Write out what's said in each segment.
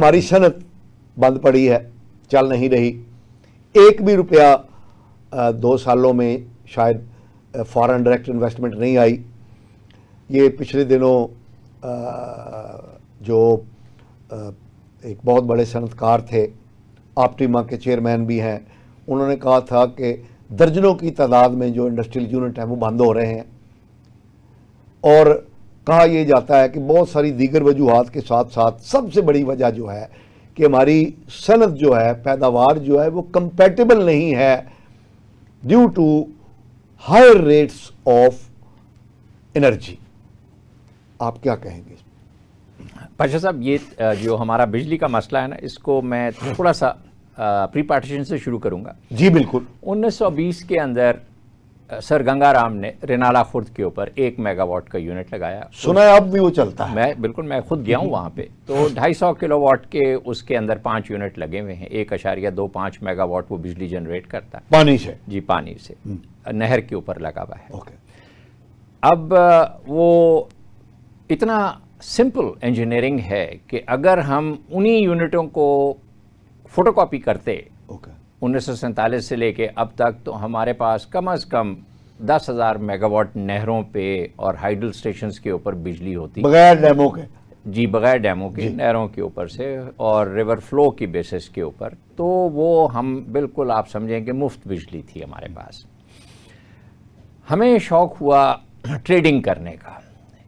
ہماری صنعت بند پڑی ہے، چل نہیں رہی. ایک بھی روپیہ 2 سالوں میں شاید فارن ڈائریکٹ انویسٹمنٹ نہیں آئی. یہ پچھلے دنوں جو ایک بہت بڑے صنعت کار تھے، آپٹیما کے چیئرمین بھی ہیں، انہوں نے کہا تھا کہ درجنوں کی تعداد میں جو انڈسٹریل یونٹ ہیں وہ بند ہو رہے ہیں. اور کہا یہ جاتا ہے کہ بہت ساری دیگر وجوہات کے ساتھ ساتھ سب سے بڑی وجہ جو ہے کہ ہماری صنعت جو ہے، پیداوار جو ہے وہ کمپیٹیبل نہیں ہے due to higher rates of energy. آپ کیا کہیں گے؟ پاشا صاحب، یہ جو ہمارا بجلی کا مسئلہ ہے نا، اس کو میں تھوڑا سا پری پارٹیشن سے شروع کروں گا. جی بالکل. 1920 کے اندر سر گنگا رام نے رینالا خرد کے اوپر 1 میگا واٹ کا یونٹ لگایا. سنا ہے اب بھی وہ چلتا ہے؟ میں خود گیا ہوں وہاں پہ. تو 250 کلو واٹ کے اس کے اندر 5 یونٹ لگے ہوئے ہیں. 1.25 میگا واٹ وہ بجلی جنریٹ کرتا ہے پانی سے. جی، پانی سے، نہر کے اوپر لگا ہوا ہے. اوکے. اب وہ اتنا سمپل انجینئرنگ ہے کہ اگر ہم انہی یونٹوں کو فوٹو کاپی کرتے 1947 سے لے کے اب تک، تو ہمارے پاس کم از کم 10,000 میگا واٹ نہروں پہ اور ہائیڈل سٹیشنز کے اوپر بجلی ہوتی، بغیر ڈیموں کے. جی، بغیر ڈیموں کے، نہروں کے اوپر سے اور ریور فلو کی بیسس کے اوپر. تو وہ ہم بالکل آپ سمجھیں کہ مفت بجلی تھی ہمارے پاس. ہمیں شوق ہوا ٹریڈنگ کرنے کا،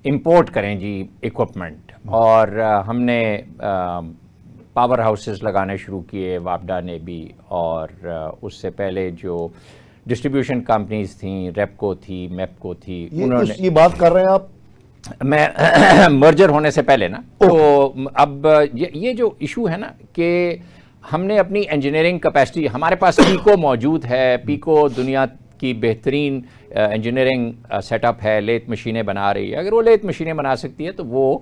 امپورٹ کریں جی ایکوپمنٹ، اور ہم نے پاور ہاؤسز لگانے شروع کیے، واپڈا نے بھی، اور اس سے پہلے جو ڈسٹریبیوشن کمپنیز تھیں، ریپکو تھی، میپکو تھی، انہوں نے. یہ بات کر رہے ہیں آپ؟ میں مرجر ہونے سے پہلے نا. تو اب یہ جو ایشو ہے نا کہ ہم نے اپنی انجینئرنگ کیپیسٹی، ہمارے پاس پیکو موجود ہے. پیکو دنیا کی بہترین انجینئرنگ سیٹ اپ ہے، لیتھ مشینیں بنا رہی ہے. اگر وہ لیتھ مشینیں بنا سکتی ہے تو وہ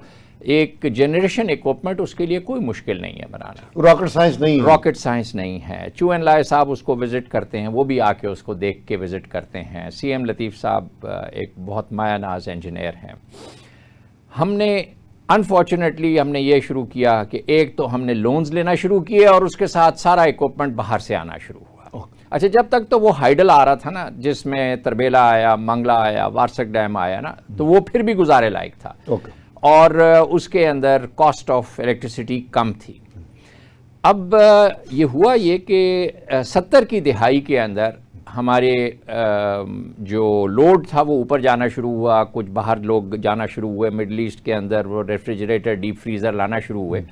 ایک جنریشن ایکوپمنٹ، اس کے لیے کوئی مشکل نہیں ہے بنانا. راکٹ سائنس نہیں ہے. راکٹ سائنس نہیں ہے. چو این لائے صاحب اس کو وزٹ کرتے ہیں، وہ بھی آ کے اس کو دیکھ کے وزٹ کرتے ہیں. سی ایم لطیف صاحب ایک بہت مایہ ناز انجینئر ہیں. ہم نے انفارچونیٹلی ہم نے یہ شروع کیا کہ ایک تو ہم نے لونز لینا شروع کیے اور اس کے ساتھ سارا ایکوپمنٹ باہر سے آنا شروع ہوا. اچھا، جب تک تو وہ ہائیڈل آ رہا تھا نا، جس میں تربیلا آیا، منگلا آیا، وارسک ڈیم آیا نا، تو وہ پھر بھی گزارے لائق تھا. اور اس کے اندر کاسٹ آف الیکٹریسٹی کم تھی. اب یہ ہوا یہ کہ 70 کی دہائی کے اندر ہمارے جو لوڈ تھا وہ اوپر جانا شروع ہوا. کچھ باہر لوگ جانا شروع ہوئے، مڈل ایسٹ کے اندر وہ ریفریجریٹر، ڈیپ فریزر لانا شروع ہوئے،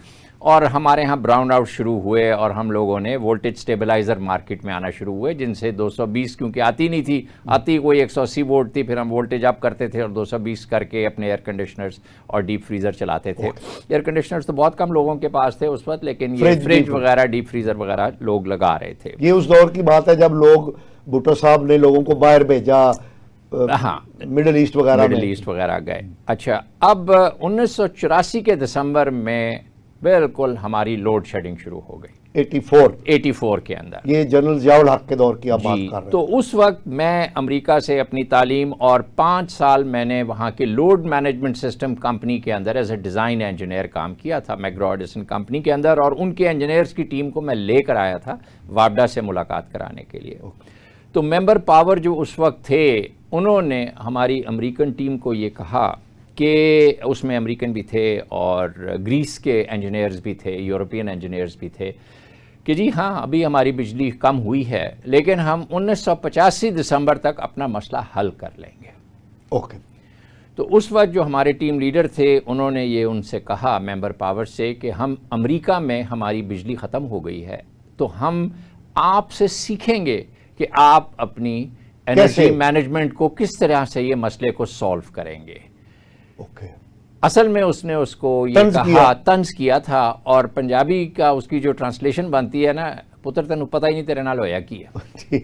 اور ہمارے ہاں براؤن آؤٹ شروع ہوئے، اور ہم لوگوں نے وولٹیج سٹیبلائزر مارکیٹ میں آنا شروع ہوئے، جن سے 220 کیونکہ آتی نہیں تھی، آتی کوئی 180 وولٹ تھی. پھر ہم وولٹیج اپ کرتے تھے اور 220 کر کے اپنے ایئر کنڈیشنرز اور ڈیپ فریزر چلاتے تھے. ایئر کنڈیشنرز تو بہت کم لوگوں کے پاس تھے اس وقت، لیکن یہ فریج وغیرہ، ڈیپ فریزر وغیرہ لوگ لگا رہے تھے. یہ اس دور کی بات ہے جب لوگ بھٹو صاحب نے لوگوں کو باہر بھیجا، ہاں، مڈل ایسٹ وغیرہ گئے. اچھا، اب 1984 کے دسمبر میں بالکل ہماری لوڈ شیڈنگ شروع ہو گئی. 84 کے اندر. یہ جنرل ضیاء الحق کے دور کی آپ بات کر رہے ہیں. تو اس وقت میں امریکہ سے اپنی تعلیم اور 5 سال میں نے وہاں کے لوڈ مینجمنٹ سسٹم کمپنی کے اندر ایز اے ڈیزائن انجینئر کام کیا تھا، میگرو ایڈیسن کمپنی کے اندر، اور ان کے انجینئرز کی ٹیم کو میں لے کر آیا تھا واپڈا سے ملاقات کرانے کے لیے. تو ممبر پاور جو اس وقت تھے، انہوں نے ہماری امریکن ٹیم کو یہ کہا کہ اس میں امریکن بھی تھے اور گریس کے انجینئرز بھی تھے، یورپین انجینئرز بھی تھے، کہ جی ہاں ابھی ہماری بجلی کم ہوئی ہے لیکن ہم 1985 دسمبر تک اپنا مسئلہ حل کر لیں گے. اوکے. تو اس وقت جو ہمارے ٹیم لیڈر تھے، انہوں نے یہ ان سے کہا ممبر پاور سے کہ ہم امریکہ میں ہماری بجلی ختم ہو گئی ہے، تو ہم آپ سے سیکھیں گے کہ آپ اپنی انرجی مینجمنٹ کو کس طرح سے یہ مسئلے کو سالو کریں گے. اصل میں اس نے اس کو یہ کہا، طنز کیا تھا، اور پنجابی کا اس کی جو ٹرانسلیشن بنتی ہے نا، پتر تنو پتہ ہی نہیں تیرے نال ہویا کی ہے.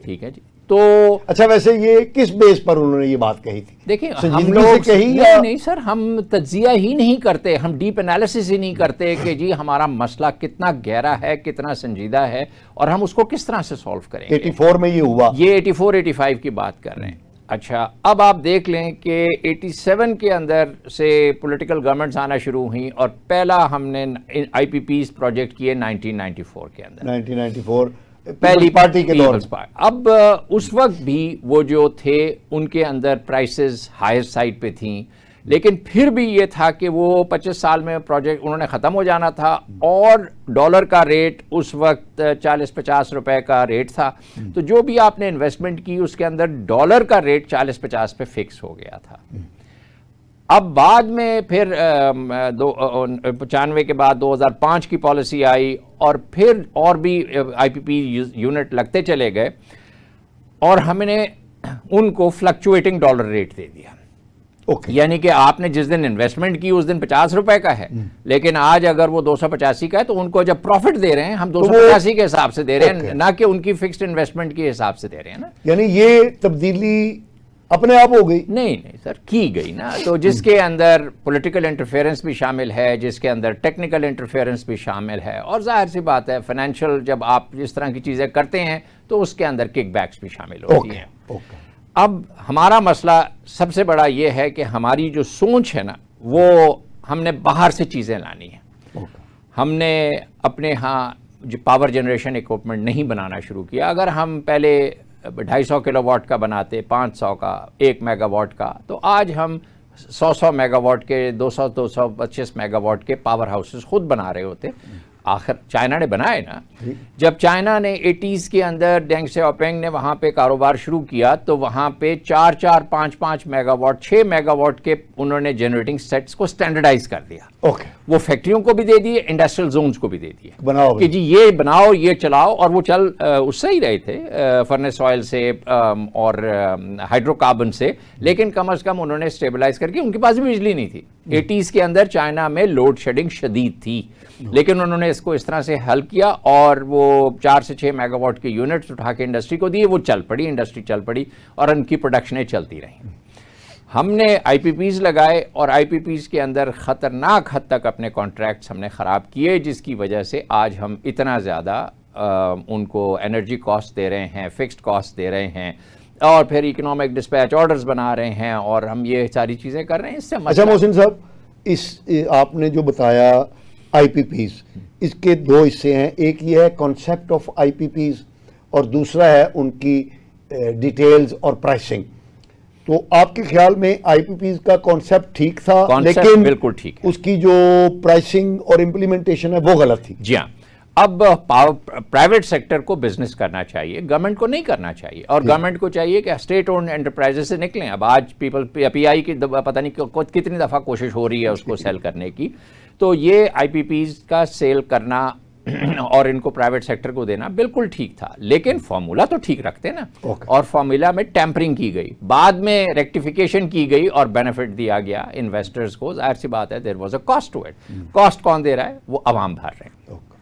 ٹھیک ہے جی. تو اچھا، ویسے یہ کس بیس پر انہوں نے یہ بات کہی تھی؟ دیکھیں، ہم لوگ نہیں سر، ہم تجزیہ ہی نہیں کرتے، ہم ڈیپ انالیسس ہی نہیں کرتے کہ جی ہمارا مسئلہ کتنا گہرا ہے، کتنا سنجیدہ ہے، اور ہم اس کو کس طرح سے سالو کریں گے. 84 میں یہ ہوا. یہ 84-85 کی بات کر رہے ہیں. اچھا اب آپ دیکھ لیں کہ 87 کے اندر سے پولیٹیکل گورنمنٹس آنا شروع ہوئیں اور پہلا ہم نے آئی پی پیز پروجیکٹ کیے 1994 کے اندر 1994 پہلی پارٹی کے دور میں. اب اس وقت بھی وہ جو تھے ان کے اندر پرائسز ہائر سائڈ پہ تھیں، لیکن پھر بھی یہ تھا کہ وہ 25 سال میں پروجیکٹ انہوں نے ختم ہو جانا تھا اور ڈالر کا ریٹ اس وقت 40-50 روپے کا ریٹ تھا، تو جو بھی آپ نے انویسٹمنٹ کی اس کے اندر ڈالر کا ریٹ 40-50 پہ فکس ہو گیا تھا. اب بعد میں پھر 95 کے بعد 2005 کی پالیسی آئی اور پھر اور بھی آئی پی پی یونٹ لگتے چلے گئے اور ہم نے ان کو فلکچویٹنگ ڈالر ریٹ دے دیا. یعنی کہ آپ نے جس دن انویسٹمنٹ کی اس دن 50 روپے کا ہے، لیکن آج اگر وہ 285 کا ہے تو ان کو جب پروفٹ دے رہے ہیں ہم 285 کے حساب سے دے رہے ہیں، نہ کہ ان کی فکسڈ انویسٹمنٹ کے حساب سے دے رہے ہیں نا. یعنی یہ تبدیلی اپنے آپ ہو گئی؟ نہیں سر، کی گئی نا. تو جس کے اندر پولیٹیکل انٹرفیئرنس بھی شامل ہے، جس کے اندر ٹیکنیکل انٹرفیئرنس بھی شامل ہے، اور ظاہر سی بات ہے فائنینشیل جب آپ اس طرح کی چیزیں کرتے ہیں تو اس کے اندر کک بیکس بھی شامل ہوتی ہیں. اب ہمارا مسئلہ سب سے بڑا یہ ہے کہ ہماری جو سوچ ہے نا وہ ہم نے باہر سے چیزیں لانی ہیں. ہم نے اپنے ہاں جو پاور جنریشن اکوپمنٹ نہیں بنانا شروع کیا. اگر ہم پہلے 250 کلو واٹ کا بناتے، 500 کا، 1 میگا واٹ کا، تو آج ہم 100 میگا واٹ کے 225 میگا واٹ کے پاور ہاؤسز خود بنا رہے ہوتے. آخر چائنا نے بنائے نا. جب چائنا نے 80s کے اندر ڈینگ سیاؤپینگ نے وہاں پہ کاروبار شروع کیا تو وہاں پہ 4 5 میگا واٹ 6 میگا واٹ کے انہوں نے جنریٹنگ سیٹس کو سٹینڈرڈائز کر دیا. وہ فیکٹریوں کو بھی دے دیے، انڈسٹریل زونز کو بھی دے دیے کہ جی یہ بناؤ، یہ چلاؤ. اور وہ چل اس سے ہی رہے تھے فرنس آئل سے اور ہائیڈرو کاربن سے، لیکن کم از کم انہوں نے اسٹیبلائز کر کے، ان کے پاس بھی بجلی نہیں تھی. 80s کے اندر چائنا میں لوڈ شیڈنگ شدید تھی، لیکن انہوں نے اس کو اس طرح سے حل کیا اور وہ 4 سے 6 میگا واٹ کے یونٹس اٹھا کے انڈسٹری کو دیے. وہ چل پڑی، انڈسٹری چل پڑی اور ان کی پروڈکشنیں چلتی رہیں. ہم نے آئی پی پیز لگائے اور آئی پی پیز کے اندر خطرناک حد تک اپنے کانٹریکٹس ہم نے خراب کیے، جس کی وجہ سے آج ہم اتنا زیادہ ان کو انرجی کاسٹ دے رہے ہیں، فکسڈ کاسٹ دے رہے ہیں، اور پھر اکنامک ڈسپیچ آرڈرز بنا رہے ہیں اور ہم یہ ساری چیزیں کر رہے ہیں. اس سے اچھا محسن صاحب، آپ نے جو بتایا آئی پی پیز، اس کے 2 حصے ہیں. ایک یہ ہے concept of I P Ps اور دوسرا ہے ان کی ڈیٹیلز اور پرائسنگ. تو آپ کے خیال میں آئی پی پیز کا کانسیپٹ ٹھیک تھا، لیکن بالکل ٹھیک ہے، اس کی جو پرائسنگ اور امپلیمنٹیشن ہے وہ غلط تھی؟ جی ہاں. اب پرائیویٹ سیکٹر کو بزنس کرنا چاہیے، گورنمنٹ کو نہیں کرنا چاہیے. اور گورنمنٹ کو چاہیے کہ اسٹیٹ اونڈ انٹرپرائزز سے نکلیں. اب آج پی آئی کی پتہ نہیں کتنی دفعہ کوشش ہو رہی ہے اس کو سیل کرنے کی. تو یہ آئی پی پیز کا سیل کرنا اور ان کو پرائیویٹ سیکٹر کو دینا بالکل ٹھیک تھا، لیکن فارمولا تو ٹھیک رکھتے نا. اور فارمولا میں ٹیمپرنگ کی گئی، بعد میں ریکٹیفیکیشن کی گئی اور بینیفٹ دیا گیا انویسٹرز کو. ظاہر سی بات ہے there was a cost to it. Cost کون دے رہا ہے؟ وہ عوام بھر رہے ہیں.